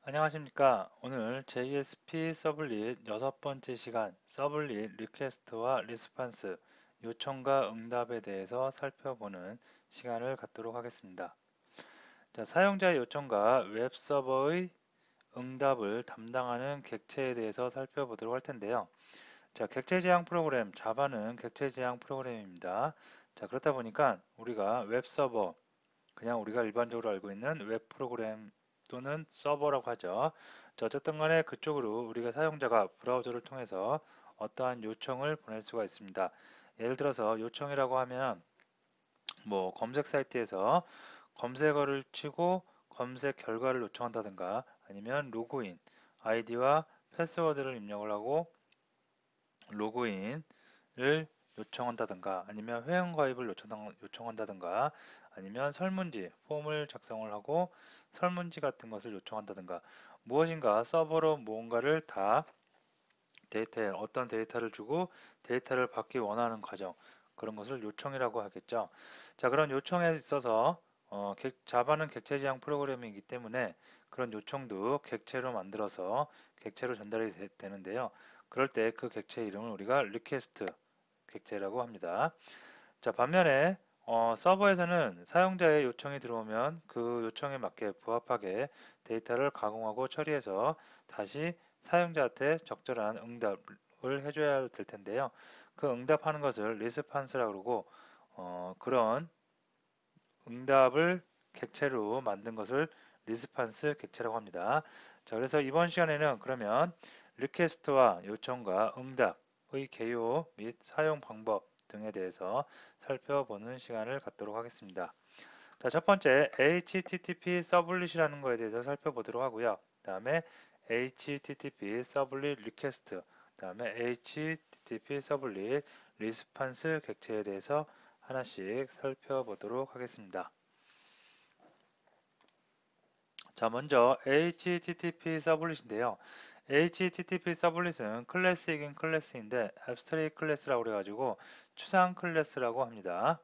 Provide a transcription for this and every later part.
안녕하십니까. 오늘 JSP 서블릿 6번째 시간 서블릿 리퀘스트와 리스판스 요청과 응답에 대해서 살펴보는 시간을 갖도록 하겠습니다. 자, 사용자의 요청과 웹서버의 응답을 담당하는 객체에 대해서 살펴보도록 할 텐데요. 자, 객체 지향 프로그램, 자바는 객체 지향 프로그램입니다. 자, 그렇다 보니까 우리가 웹서버, 그냥 우리가 일반적으로 알고 있는 웹 프로그램 또는 서버라고 하죠. 자, 어쨌든 간에 그쪽으로 우리가 사용자가 브라우저를 통해서 어떠한 요청을 보낼 수가 있습니다. 예를 들어서 요청이라고 하면 뭐 검색 사이트에서 검색어를 치고 검색 결과를 요청한다든가 아니면 로그인, 아이디와 패스워드를 입력을 하고 로그인을 요청한다든가 아니면 회원가입을 요청한다든가 아니면 설문지, 폼을 작성을 하고 설문지 같은 것을 요청한다든가 무엇인가 서버로 무언가를 다 데이터에 어떤 데이터를 주고 데이터를 받기 원하는 과정 그런 것을 요청이라고 하겠죠. 자, 그런 요청에 있어서 자바는 객체 지향 프로그래밍이기 때문에 그런 요청도 객체로 만들어서 객체로 전달이 되는데요. 그럴 때 그 객체 이름을 우리가 리퀘스트 객체라고 합니다. 자, 반면에 서버에서는 사용자의 요청이 들어오면 그 요청에 맞게 부합하게 데이터를 가공하고 처리해서 다시 사용자한테 적절한 응답을 해줘야 될 텐데요. 그 응답하는 것을 리스판스라고 그러고 그런 응답을 객체로 만든 것을 리스판스 객체라고 합니다. 자, 그래서 이번 시간에는 그러면 리퀘스트와 요청과 응답의 개요 및 사용 방법 등에 대해서 살펴보는 시간을 갖도록 하겠습니다. 자, 첫 번째 HTTP 서블릿이라는 거에 대해서 살펴보도록 하고요. 다음에 HTTP 서블릿 리퀘스트, 다음에 HTTP 서블릿 리스판스 객체에 대해서 하나씩 살펴보도록 하겠습니다. 자, 먼저 HTTP 서블릿인데요. HTTP 서블릿은 클래스이긴 클래스인데 앱스트레이트 클래스라고 그래가지고 추상 클래스라고 합니다.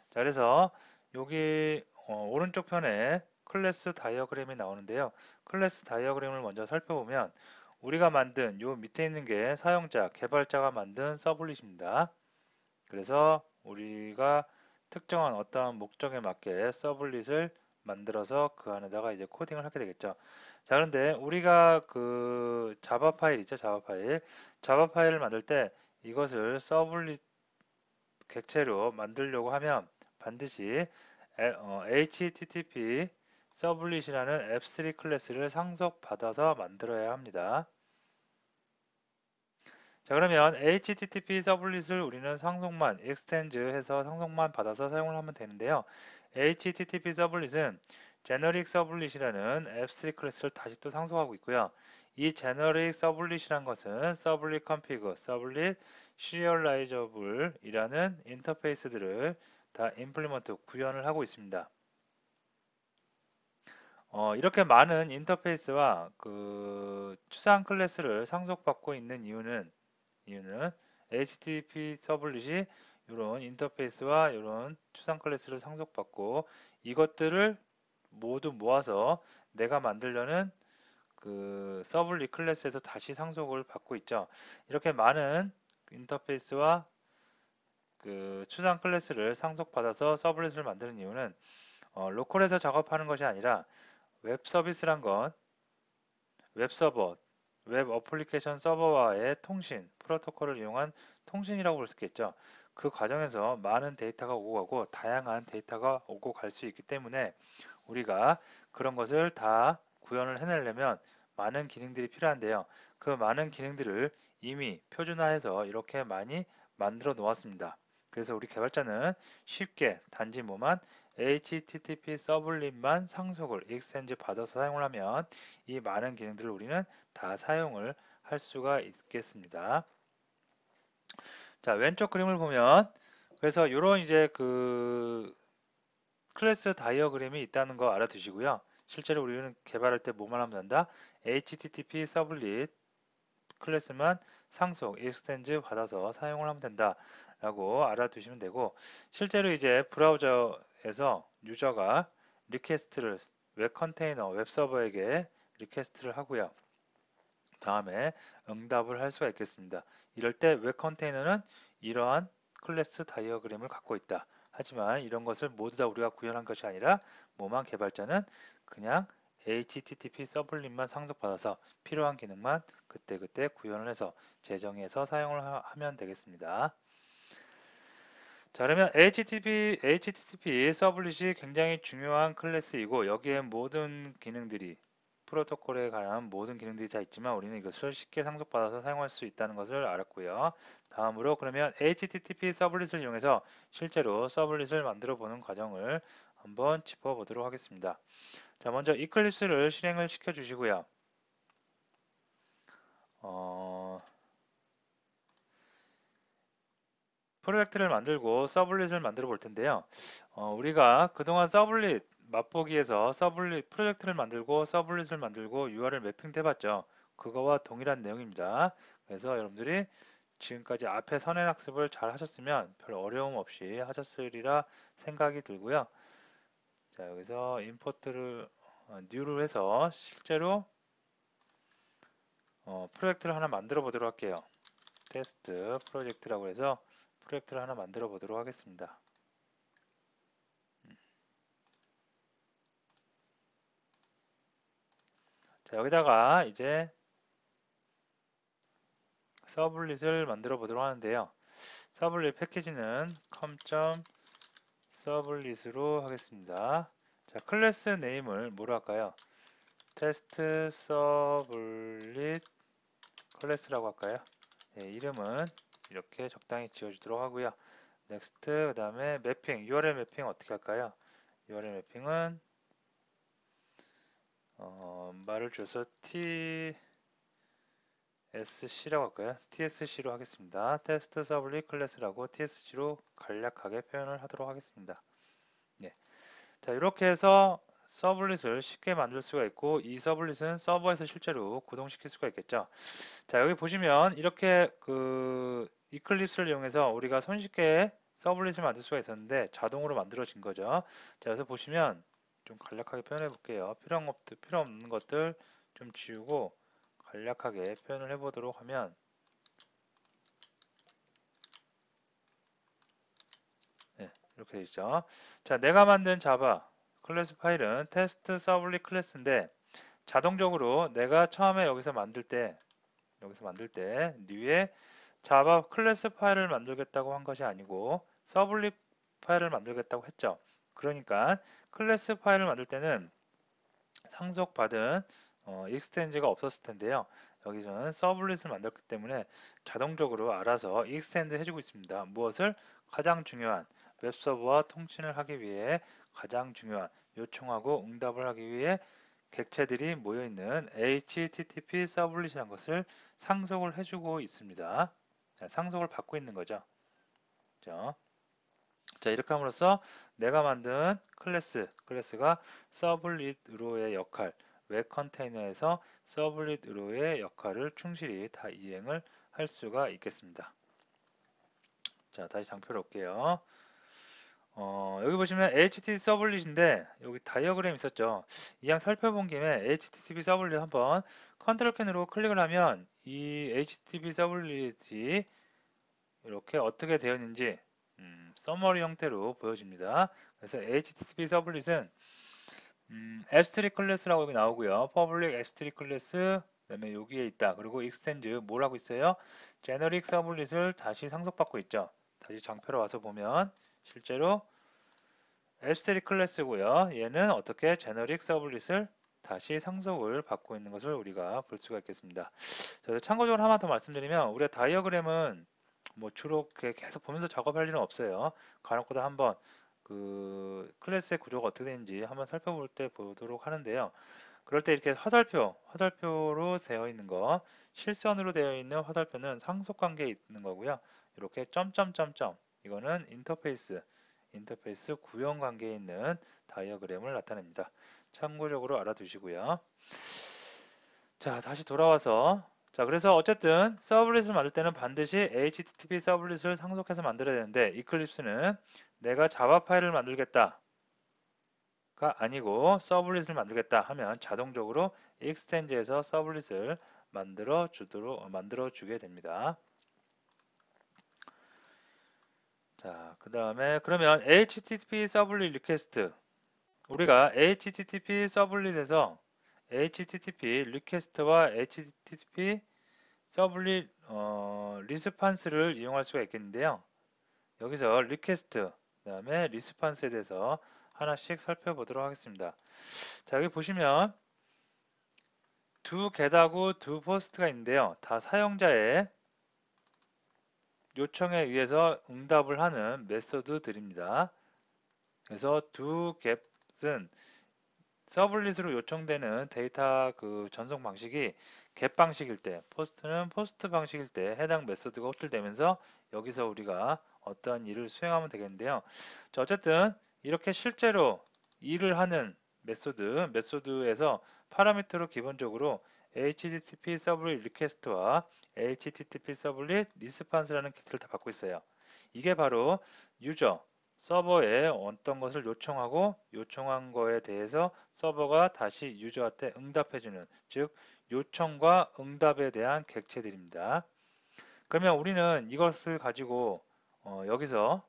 자, 그래서 여기 오른쪽 편에 클래스 다이어그램이 나오는데요. 클래스 다이어그램을 먼저 살펴보면 우리가 만든 요 밑에 있는 게 사용자, 개발자가 만든 서블릿입니다. 그래서 우리가 특정한 어떤 목적에 맞게 서블릿을 만들어서 그 안에다가 이제 코딩을 하게 되겠죠. 자, 그런데 우리가 그 자바 파일 있죠, 자바 파일. 자바 파일을 만들 때 이것을 서블릿 객체로 만들려고 하면 반드시 HTTP 서블릿이라는 앱3 클래스를 상속받아서 만들어야 합니다. 자, 그러면 HTTP 서블릿을 우리는 상속만, extend 해서 상속만 받아서 사용을 하면 되는데요. HTTP 서블릿은 제너릭 서블릿이라는 앱3 클래스를 다시 또 상속하고 있고요. 이 제너릭 서블릿이란 것은 서블릿 config, 서블릿 serializable 이라는 인터페이스들을 다 임플리먼트, 구현을 하고 있습니다. 이렇게 많은 인터페이스와 그 추상 클래스를 상속받고 있는 이유는 HTTP 서블릿이 이런 인터페이스와 이런 추상 클래스를 상속받고 이것들을 모두 모아서 내가 만들려는 그 서블릿 클래스에서 다시 상속을 받고 있죠. 이렇게 많은 인터페이스와 그 추상 클래스를 상속받아서 서블릿을 만드는 이유는 로컬에서 작업하는 것이 아니라 웹 서비스란 건 웹서버, 웹 어플리케이션 서버와의 통신, 프로토콜을 이용한 통신이라고 볼 수 있겠죠. 그 과정에서 많은 데이터가 오고 가고 다양한 데이터가 오고 갈 수 있기 때문에 우리가 그런 것을 다 구현을 해내려면 많은 기능들이 필요한데요. 그 많은 기능들을 이미 표준화해서 이렇게 많이 만들어 놓았습니다. 그래서 우리 개발자는 쉽게 단지 뭐만 HTTP 서블릿만 상속을 익스텐지 받아서 사용을 하면 이 많은 기능들을 우리는 다 사용을 할 수가 있겠습니다. 자, 왼쪽 그림을 보면 그래서 이런 이제 그 클래스 다이어그램이 있다는 거 알아두시고요. 실제로 우리는 개발할 때 뭐만 하면 된다? HTTP 서블릿 클래스만 상속, 익스텐즈 받아서 사용을 하면 된다 라고 알아두시면 되고 실제로 이제 브라우저에서 유저가 리퀘스트를 웹 컨테이너, 웹 서버에게 리퀘스트를 하고요. 다음에 응답을 할 수가 있겠습니다. 이럴 때 웹 컨테이너는 이러한 클래스 다이어그램을 갖고 있다. 하지만 이런 것을 모두 다 우리가 구현한 것이 아니라 모만 개발자는 그냥 HTTP 서블릿만 상속받아서 필요한 기능만 그때그때 구현을 해서 재정해서 사용을 하면 되겠습니다. 자, 그러면 HTTP 서블릿이 굉장히 중요한 클래스이고 여기에 모든 기능들이 프로토콜에 관한 모든 기능들이 다 있지만 우리는 이것을 쉽게 상속받아서 사용할 수 있다는 것을 알았고요. 다음으로 그러면 HTTP 서블릿을 이용해서 실제로 서블릿을 만들어 보는 과정을 한번 짚어보도록 하겠습니다. 자, 먼저 이클립스를 실행을 시켜 주시고요. 프로젝트를 만들고 서블릿을 만들어 볼 텐데요. 우리가 그동안 서블릿 맛보기에서 서블릿 프로젝트를 만들고 서블릿을 만들고 URL 매핑도 해봤죠. 그거와 동일한 내용입니다. 그래서 여러분들이 지금까지 앞에 선행학습을 잘 하셨으면 별 어려움 없이 하셨으리라 생각이 들고요. 자, 여기서 임포트를 뉴를 해서 실제로 프로젝트를 하나 만들어 보도록 할게요. 테스트 프로젝트라고 해서 프로젝트를 하나 만들어 보도록 하겠습니다. 자, 여기다가 이제 서블릿을 만들어 보도록 하는데요. 서블릿 패키지는 com.서블릿으로 하겠습니다. 자, 클래스 네임을 뭐로 할까요? 테스트 서블릿 클래스라고 할까요? 네, 이름은 이렇게 적당히 지어주도록 하고요. 넥스트, 그 다음에 매핑, URL 매핑 어떻게 할까요? URL 매핑은 말을 줘서 TSC라고 할까요? TSC로 하겠습니다. 테스트 서블릿 클래스라고 TSC로 간략하게 표현을 하도록 하겠습니다. 네. 자, 이렇게 해서 서블릿을 쉽게 만들 수가 있고 이 서블릿은 서버에서 실제로 구동시킬 수가 있겠죠. 자, 여기 보시면 이렇게 이클립스를 이용해서 우리가 손쉽게 서블릿을 만들 수가 있었는데 자동으로 만들어진 거죠. 자, 여기서 보시면 좀 간략하게 표현해 볼게요. 필요 없는 것들 좀 지우고 간략하게 표현을 해보도록 하면 네, 이렇게 되죠. 자, 내가 만든 자바 클래스 파일은 테스트 서블릿 클래스인데 자동적으로 내가 처음에 여기서 만들 때 뉴에 자바 클래스 파일을 만들겠다고 한 것이 아니고 서블릿 파일을 만들겠다고 했죠. 그러니까 클래스 파일을 만들 때는 상속받은 익스텐지가 없었을 텐데요. 여기서는 서블릿을 만들었기 때문에 자동적으로 알아서 익스텐드 해주고 있습니다. 무엇을? 가장 중요한 웹서버와 통신을 하기 위해 가장 중요한 요청하고 응답을 하기 위해 객체들이 모여있는 HTTP 서블릿이라는 것을 상속을 해주고 있습니다. 자, 상속을 받고 있는 거죠. 그죠? 자, 이렇게 함으로써 내가 만든 클래스가 서블릿으로의 역할, 웹 컨테이너에서 서블릿으로의 역할을 충실히 다 이행을 할 수가 있겠습니다. 자, 다시 장표로 올게요. 여기 보시면 HTTP 서블릿인데 여기 다이어그램 있었죠. 이왕 살펴본 김에 HTTP 서블릿 한번 컨트롤 캔으로 클릭을 하면 이 HTTP 서블릿이 이렇게 어떻게 되어 있는지 서머리 형태로 보여집니다. 그래서 HTTP 서블릿은 앱스트릭 클래스라고 여기 나오고요. 퍼블릭 앱스트릭 클래스 그다음에 여기에 있다. 그리고 익스텐드 뭘 하고 있어요? 제너릭 서블릿을 다시 상속받고 있죠. 다시 장표로 와서 보면 실제로 앱스트릭 클래스고요. 얘는 어떻게 제너릭 서블릿을 다시 상속을 받고 있는 것을 우리가 볼 수가 있겠습니다. 참고적으로 하나 더 말씀드리면 우리가 다이어그램은 뭐 주로 계속 보면서 작업할 일은 없어요. 간혹가다 한번 클래스의 구조가 어떻게 되는지 한번 살펴볼 때 보도록 하는데요. 그럴 때 이렇게 화살표로 되어 있는 거, 실선으로 되어 있는 화살표는 상속 관계에 있는 거고요. 이렇게 점점점점 이거는 인터페이스 구형 관계에 있는 다이어그램을 나타냅니다. 참고적으로 알아두시고요. 자, 다시 돌아와서 그래서 어쨌든 서블릿을 만들 때는 반드시 HTTP 서블릿을 상속해서 만들어야 되는데 이클립스는 내가 자바 파일을 만들겠다. 아니고 서블릿을 만들겠다 하면 자동적으로 익스텐즈에서 서블릿을 만들어 주게 됩니다. 자, 그 다음에 그러면 HTTP 서블릿 리퀘스트, 우리가 HTTP 서블릿에서 HTTP 리퀘스트와 HTTP 서블릿 리스판스를 이용할 수가 있겠는데요. 여기서 리퀘스트, 그 다음에 리스판스에 대해서 하나씩 살펴보도록 하겠습니다. 자, 여기 보시면 두 get하고 두 post가 있는데요. 다 사용자의 요청에 의해서 응답을 하는 메소드들입니다. 그래서 두 get은 서블릿으로 요청되는 데이터 그 전송 방식이 get 방식일 때, post는 post 방식일 때 해당 메소드가 호출되면서 여기서 우리가 어떠한 일을 수행하면 되겠는데요. 자, 어쨌든 이렇게 실제로 일을 하는 메소드에서 파라미터로 기본적으로 HTTP 서블릿 리퀘스트와 HTTP 서블릿 리스판스라는 객체를 다 받고 있어요. 이게 바로 유저, 서버에 어떤 것을 요청하고 요청한 거에 대해서 서버가 다시 유저한테 응답해주는, 즉 요청과 응답에 대한 객체들입니다. 그러면 우리는 이것을 가지고 여기서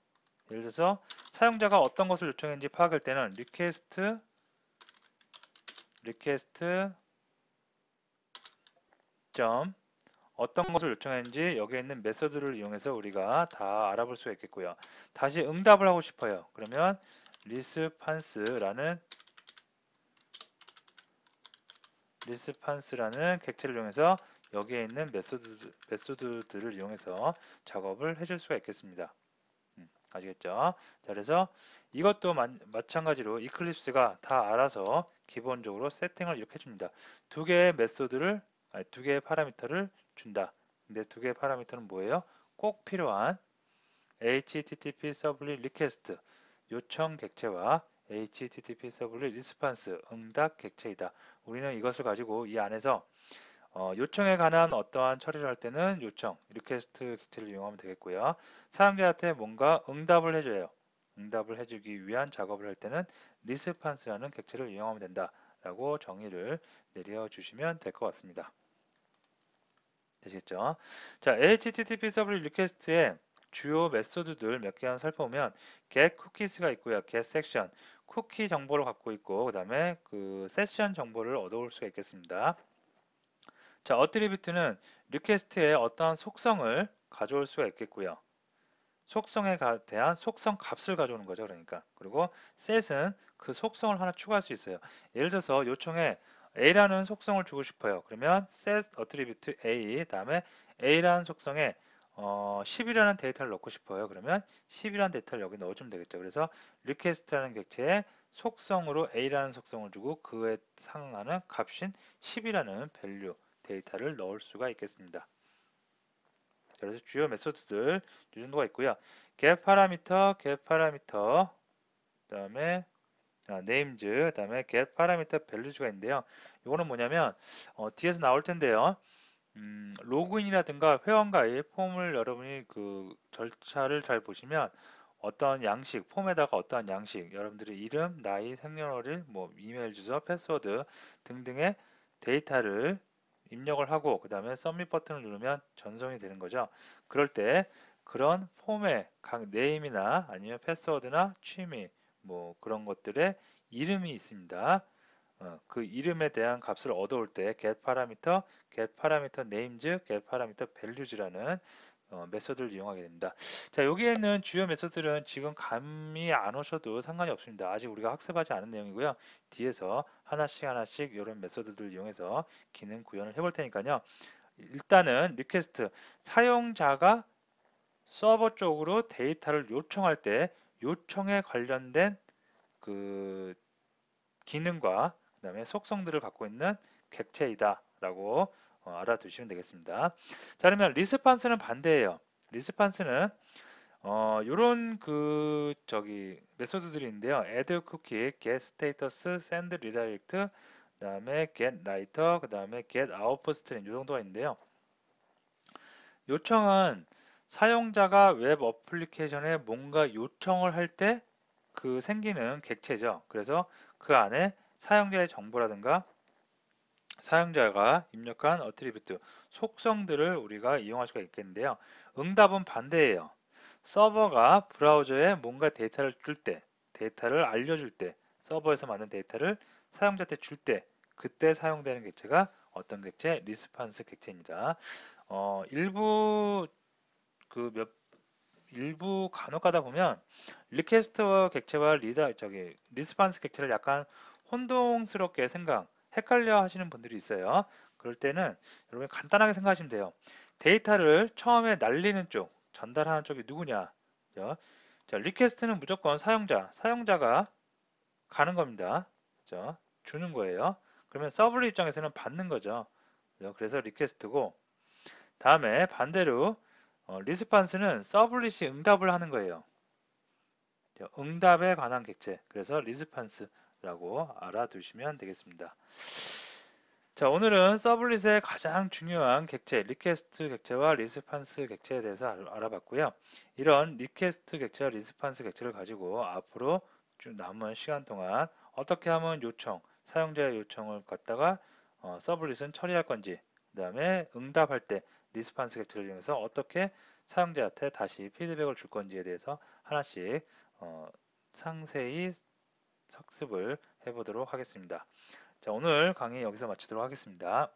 예를 들어서 사용자가 어떤 것을 요청했는지 파악할 때는 리퀘스트 점 어떤 것을 요청했는지 여기에 있는 메서드를 이용해서 우리가 다 알아볼 수가 있겠고요. 다시 응답을 하고 싶어요. 그러면 리스판스라는 객체를 이용해서 여기에 있는 메소드들을 이용해서 작업을 해줄 수가 있겠습니다. 아시겠죠? 자, 그래서 이것도 마찬가지로 이클립스가 다 알아서 기본적으로 세팅을 이렇게 해줍니다. 두 개의 두 개의 파라미터를 준다. 근데 두 개의 파라미터는 뭐예요? 꼭 필요한 HTTP 서블릿 리퀘스트 요청 객체와 HTTP 서블릿 리스판스 응답 객체이다. 우리는 이것을 가지고 이 안에서 요청에 관한 어떠한 처리를 할 때는 요청, 리퀘스트 객체를 이용하면 되겠고요. 사용자한테 뭔가 응답을 해줘요. 응답을 해주기 위한 작업을 할 때는 리스판스라는 객체를 이용하면 된다라고 정의를 내려주시면 될 것 같습니다. 되시겠죠? 자, HTTP 서블릿 리퀘스트의 주요 메소드들 몇 개만 살펴보면 get cookies가 있고요. get section, 쿠키 정보를 갖고 있고 그 다음에 그 세션 정보를 얻어올 수가 있겠습니다. 자, 어트리뷰트는 리퀘스트의 어떠한 속성을 가져올 수가 있겠고요. 속성에 대한 속성 값을 가져오는 거죠. 그러니까. 그리고 set은 그 속성을 하나 추가할 수 있어요. 예를 들어서 요청에 A라는 속성을 주고 싶어요. 그러면 set attribute A 다음에 A라는 속성에 10이라는 데이터를 넣고 싶어요. 그러면 10이라는 데이터를 여기 넣어주면 되겠죠. 그래서 request라는 객체에 속성으로 A라는 속성을 주고 그에 상응하는 값인 10이라는 밸류 데이터를 넣을 수가 있겠습니다. 그래서 주요 메소드들 이 정도가 있고요. get 파라미터, 그다음에 names, 그다음에 get 파라미터 values가 있는데요. 이거는 뭐냐면 뒤에서 나올 텐데요. 로그인이라든가 회원가입 폼을 여러분이 그 절차를 잘 보시면 어떤 양식, 폼에다가 어떠한 양식, 여러분들의 이름, 나이, 생년월일, 뭐 이메일 주소, 패스워드 등등의 데이터를 입력을 하고 그 다음에 서밋 버튼을 누르면 전송이 되는 거죠. 그럴 때 그런 폼의 각 네임이나 아니면 패스워드나 취미 뭐 그런 것들의 이름이 있습니다. 그 이름에 대한 값을 얻어올 때 get parameter names, get parameter values라는 메소드를 이용하게 됩니다. 자, 여기에 있는 주요 메소드들은 지금 감이 안 오셔도 상관이 없습니다. 아직 우리가 학습하지 않은 내용이고요. 뒤에서 하나씩 이런 메소드들을 이용해서 기능 구현을 해볼 테니까요. 일단은 리퀘스트, 사용자가 서버 쪽으로 데이터를 요청할 때 요청에 관련된 그 기능과 그 다음에 속성들을 갖고 있는 객체이다 라고 알아두시면 되겠습니다. 자, 그러면 리스판스는 반대예요. 리스판스는 요런 그 메소드들이 있는데요. add cookie, get status, send redirect, 그 다음에 get writer, 그 다음에 get output string 요 정도가 있는데요. 요청은 사용자가 웹 어플리케이션에 뭔가 요청을 할 때 그 생기는 객체죠. 그래서 그 안에 사용자의 정보라든가 사용자가 입력한 어트리뷰트, 속성들을 우리가 이용할 수가 있겠는데요. 응답은 반대예요. 서버가 브라우저에 뭔가 데이터를 줄 때, 데이터를 알려줄 때, 서버에서 만든 데이터를 사용자한테 줄 때, 그때 사용되는 객체가 어떤 객체? 리스판스 객체입니다. 일부 그 일부 간혹 가다 보면 리퀘스트 객체와 리스판스 객체를 약간 혼동스럽게 헷갈려 하시는 분들이 있어요. 그럴 때는 여러분 간단하게 생각하시면 돼요. 데이터를 처음에 날리는 쪽, 전달하는 쪽이 누구냐? 그죠? 자, 리퀘스트는 무조건 사용자가 가는 겁니다. 그죠? 주는 거예요. 그러면 서블릿 입장에서는 받는 거죠. 그죠? 그래서 리퀘스트고, 다음에 반대로 리스판스는 서블릿이 응답을 하는 거예요. 응답에 관한 객체. 그래서 리스판스라고 알아두시면 되겠습니다. 자, 오늘은 서블릿의 가장 중요한 객체, 리퀘스트 객체와 리스판스 객체에 대해서 알아봤고요. 이런 리퀘스트 객체와 리스판스 객체를 가지고 앞으로 쭉 남은 시간 동안 어떻게 하면 사용자의 요청을 갖다가 서블릿은 처리할 건지, 그 다음에 응답할 때 리스판스 객체를 이용해서 어떻게 사용자한테 다시 피드백을 줄 건지에 대해서 하나씩 상세히 학습을 해보도록 하겠습니다. 자, 오늘 강의 여기서 마치도록 하겠습니다.